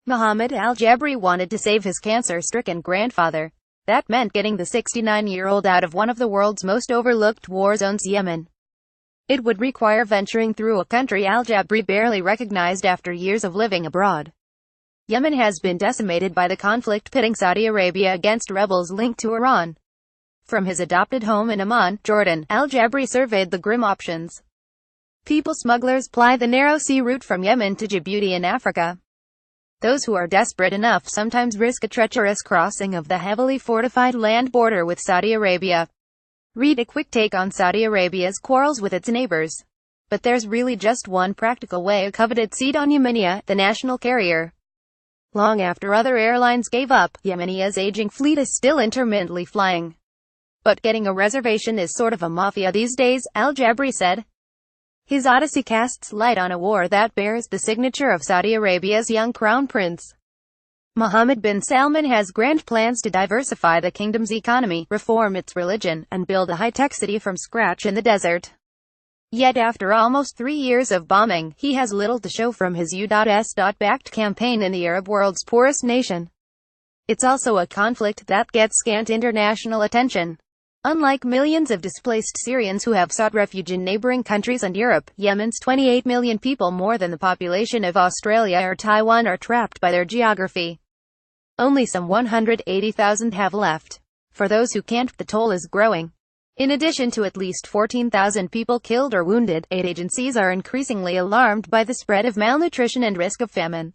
Mohammed alJabry wanted to save his cancer-stricken grandfather. That meant getting the 69-year-old out of one of the world's most overlooked war zones, Yemen. It would require venturing through a country alJabry barely recognized after years of living abroad. Yemen has been decimated by the conflict pitting Saudi Arabia against rebels linked to Iran. From his adopted home in Amman, Jordan, alJabry surveyed the grim options. People-smugglers ply the narrow sea route from Yemen to Djibouti in Africa. Those who are desperate enough sometimes risk a treacherous crossing of the heavily fortified land border with Saudi Arabia. Read a quick take on Saudi Arabia's quarrels with its neighbors. But there's really just one practical way a coveted seat on Yemenia, the national carrier. Long after other airlines gave up, Yemenia's aging fleet is still intermittently flying. But getting a reservation is sort of a mafia these days, alJabry said. His odyssey casts light on a war that bears the signature of Saudi Arabia's young crown prince. Mohammed bin Salman has grand plans to diversify the kingdom's economy, reform its religion, and build a high-tech city from scratch in the desert. Yet after almost 3 years of bombing, he has little to show from his U.S.-backed campaign in the Arab world's poorest nation. It's also a conflict that gets scant international attention. Unlike millions of displaced Syrians who have sought refuge in neighboring countries and Europe, Yemen's 28 million people, more than the population of Australia or Taiwan, are trapped by their geography. Only some 180,000 have left. For those who can't, the toll is growing. In addition to at least 14,000 people killed or wounded, aid agencies are increasingly alarmed by the spread of malnutrition and risk of famine.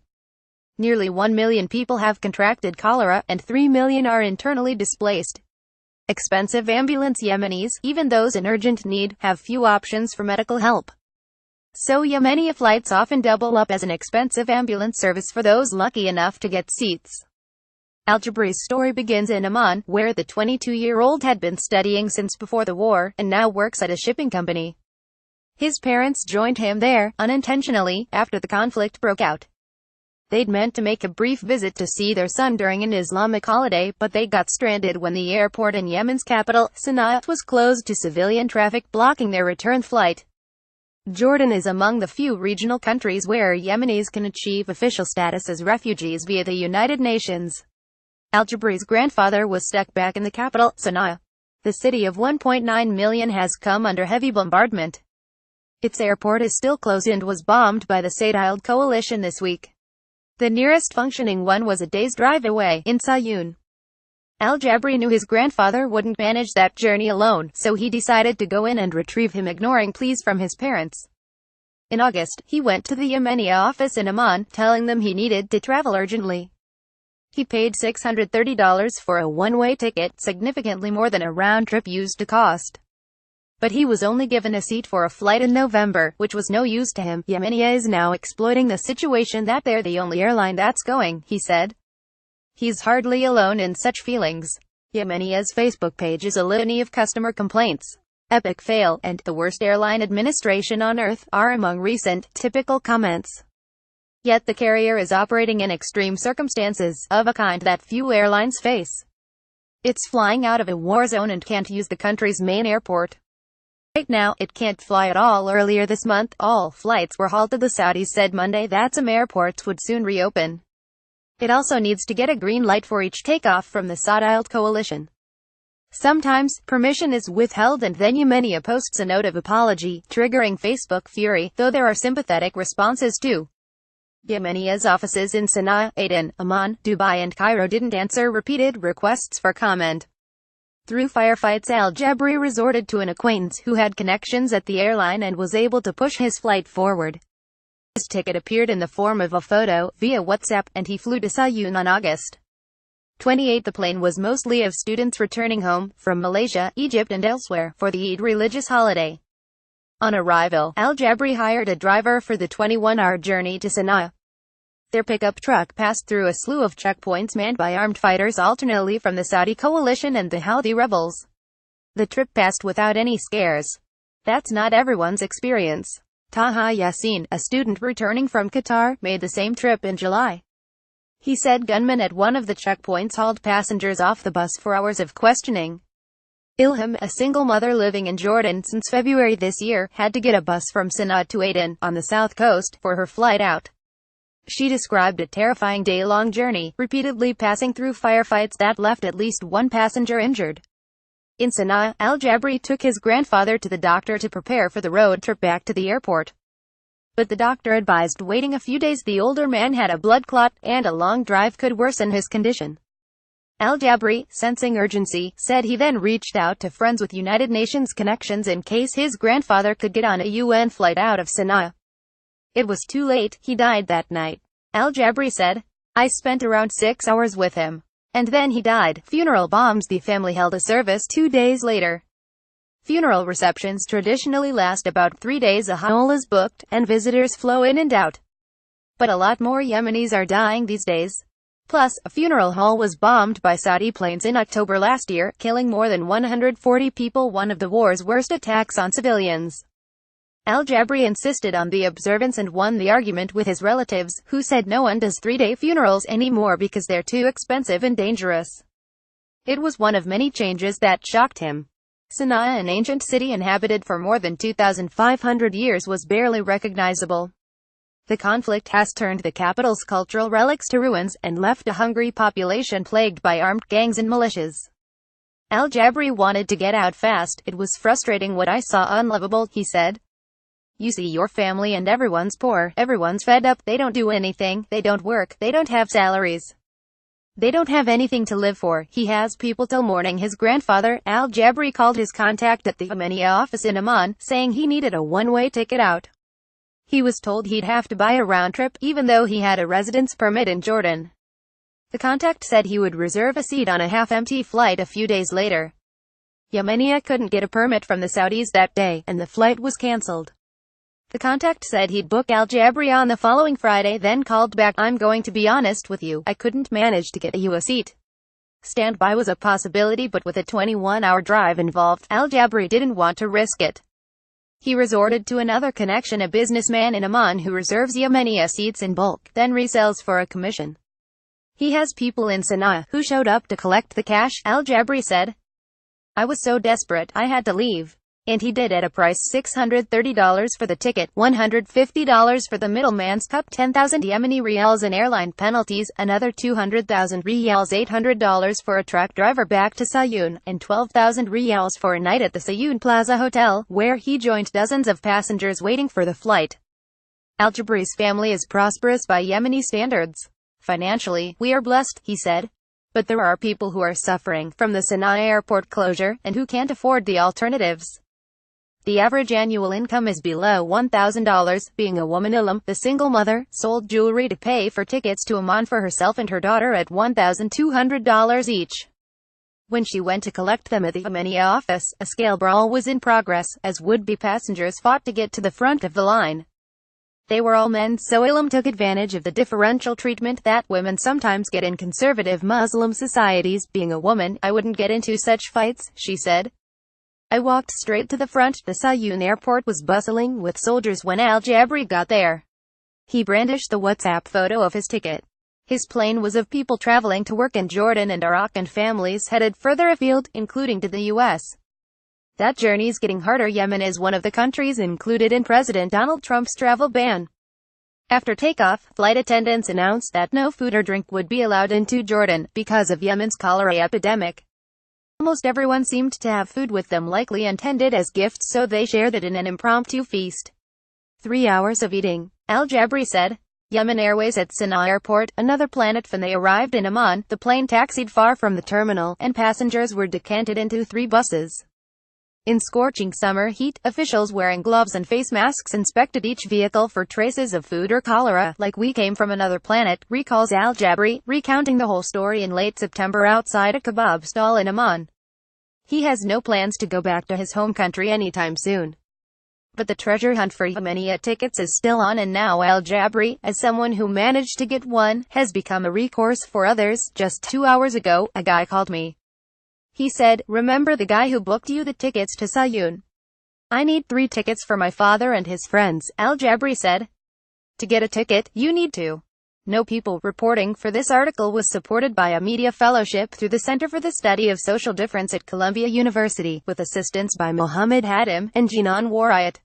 Nearly 1 million people have contracted cholera, and 3 million are internally displaced. Expensive ambulance Yemenis, even those in urgent need, have few options for medical help. So Yemenia flights often double up as an expensive ambulance service for those lucky enough to get seats. alJabry's story begins in Amman, where the 22-year-old had been studying since before the war, and now works at a shipping company. His parents joined him there, unintentionally, after the conflict broke out. They'd meant to make a brief visit to see their son during an Islamic holiday, but they got stranded when the airport in Yemen's capital, Sana'a, was closed to civilian traffic, blocking their return flight. Jordan is among the few regional countries where Yemenis can achieve official status as refugees via the United Nations. alJabry's grandfather was stuck back in the capital, Sana'a. The city of 1.9 million has come under heavy bombardment. Its airport is still closed and was bombed by the Decimated coalition this week. The nearest functioning one was a day's drive away, in Sayun. alJabry knew his grandfather wouldn't manage that journey alone, so he decided to go in and retrieve him, ignoring pleas from his parents. In August, he went to the Yemenia office in Amman, telling them he needed to travel urgently. He paid $630 for a one-way ticket, significantly more than a round trip used to cost. But he was only given a seat for a flight in November, which was no use to him. Yemenia is now exploiting the situation that they're the only airline that's going, he said. He's hardly alone in such feelings. Yemenia's Facebook page is a litany of customer complaints. Epic fail, and the worst airline administration on earth are among recent, typical comments. Yet the carrier is operating in extreme circumstances, of a kind that few airlines face. It's flying out of a war zone and can't use the country's main airport. Right now, it can't fly at all. Earlier this month, all flights were halted. The Saudis said Monday that some airports would soon reopen. It also needs to get a green light for each takeoff from the Saudi coalition. Sometimes, permission is withheld and then Yemenia posts a note of apology, triggering Facebook fury, though there are sympathetic responses too. Yemenia's offices in Sana'a, Aden, Amman, Dubai and Cairo didn't answer repeated requests for comment. Through firefights, alJabry resorted to an acquaintance who had connections at the airline and was able to push his flight forward. His ticket appeared in the form of a photo, via WhatsApp, and he flew to Sayun on August 28. The plane was mostly of students returning home, from Malaysia, Egypt and elsewhere, for the Eid religious holiday. On arrival, alJabry hired a driver for the 21-hour journey to Sana'a. Their pickup truck passed through a slew of checkpoints manned by armed fighters alternately from the Saudi coalition and the Houthi rebels. The trip passed without any scares. That's not everyone's experience. Taha Yassin, a student returning from Qatar, made the same trip in July. He said gunmen at one of the checkpoints hauled passengers off the bus for hours of questioning. Ilham, a single mother living in Jordan since February this year, had to get a bus from Sana'a to Aden, on the south coast, for her flight out. She described a terrifying day-long journey, repeatedly passing through firefights that left at least one passenger injured. In Sana'a, alJabry took his grandfather to the doctor to prepare for the road trip back to the airport. But the doctor advised waiting a few days. The older man had a blood clot, and a long drive could worsen his condition. alJabry, sensing urgency, said he then reached out to friends with United Nations connections in case his grandfather could get on a UN flight out of Sana'a. It was too late. He died that night. alJabry said, "I spent around 6 hours with him. And then he died." Funeral bombs. The family held a service 2 days later. Funeral receptions traditionally last about 3 days. A hall is booked, and visitors flow in and out. But a lot more Yemenis are dying these days. Plus, a funeral hall was bombed by Saudi planes in October last year, killing more than 140 people, one of the war's worst attacks on civilians. alJabry insisted on the observance and won the argument with his relatives, who said no one does 3-day funerals anymore because they're too expensive and dangerous. It was one of many changes that shocked him. Sana'a, an ancient city inhabited for more than 2,500 years, was barely recognizable. The conflict has turned the capital's cultural relics to ruins, and left a hungry population plagued by armed gangs and militias. alJabry wanted to get out fast. "It was frustrating what I saw, unlovable," he said. "You see your family and everyone's poor, everyone's fed up, they don't do anything, they don't work, they don't have salaries. They don't have anything to live for." He has people till mourning his grandfather. alJabry called his contact at the Yemeni office in Amman, saying he needed a one-way ticket out. He was told he'd have to buy a round trip, even though he had a residence permit in Jordan. The contact said he would reserve a seat on a half-empty flight a few days later. Yemenia couldn't get a permit from the Saudis that day, and the flight was cancelled. The contact said he'd book alJabry on the following Friday, then called back, "I'm going to be honest with you, I couldn't manage to get you a seat." Standby was a possibility, but with a 21-hour drive involved, alJabry didn't want to risk it. He resorted to another connection, a businessman in Amman who reserves Yemenia seats in bulk, then resells for a commission. He has people in Sana'a who showed up to collect the cash. alJabry said, "I was so desperate, I had to leave. And he did at a price: $630 for the ticket, $150 for the middleman's cut, 10,000 Yemeni riyals in airline penalties, another 200,000 riyals, $800 for a truck driver back to Sayun, and 12,000 riyals for a night at the Sayun Plaza Hotel, where he joined dozens of passengers waiting for the flight." alJabry's family is prosperous by Yemeni standards. "Financially, we are blessed," he said. "But there are people who are suffering from the Sana'a airport closure, and who can't afford the alternatives. The average annual income is below $1,000. Being a woman, the single mother, sold jewelry to pay for tickets to Amman for herself and her daughter at $1,200 each. When she went to collect them at the Yemeni office, a scale brawl was in progress, as would-be passengers fought to get to the front of the line. They were all men, so took advantage of the differential treatment that women sometimes get in conservative Muslim societies. "Being a woman, I wouldn't get into such fights," she said. "I walked straight to the front." The Sayun airport was bustling with soldiers when alJabry got there. He brandished the WhatsApp photo of his ticket. His plane was of people traveling to work in Jordan and Iraq and families headed further afield, including to the U.S. That journey's getting harder. Yemen is one of the countries included in President Donald Trump's travel ban. After takeoff, flight attendants announced that no food or drink would be allowed into Jordan, because of Yemen's cholera epidemic. Almost everyone seemed to have food with them, likely intended as gifts, so they shared it in an impromptu feast. 3 hours of eating. alJabry said. Yemen Airways at Sana'a Airport, another planet. When they arrived in Amman, the plane taxied far from the terminal, and passengers were decanted into 3 buses. In scorching summer heat, officials wearing gloves and face masks inspected each vehicle for traces of food or cholera. "Like we came from another planet," recalls alJabry, recounting the whole story in late September outside a kebab stall in Amman. He has no plans to go back to his home country anytime soon. But the treasure hunt for Yemenia tickets is still on, and now alJabry, as someone who managed to get one, has become a recourse for others. "Just 2 hours ago, a guy called me. He said, 'Remember the guy who booked you the tickets to Sayun? I need 3 tickets for my father and his friends,' alJabry said. To get a ticket, you need to know people." Reporting for this article was supported by a media fellowship through the Center for the Study of Social Difference at Columbia University, with assistance by Mohammed and Jinan Warayat.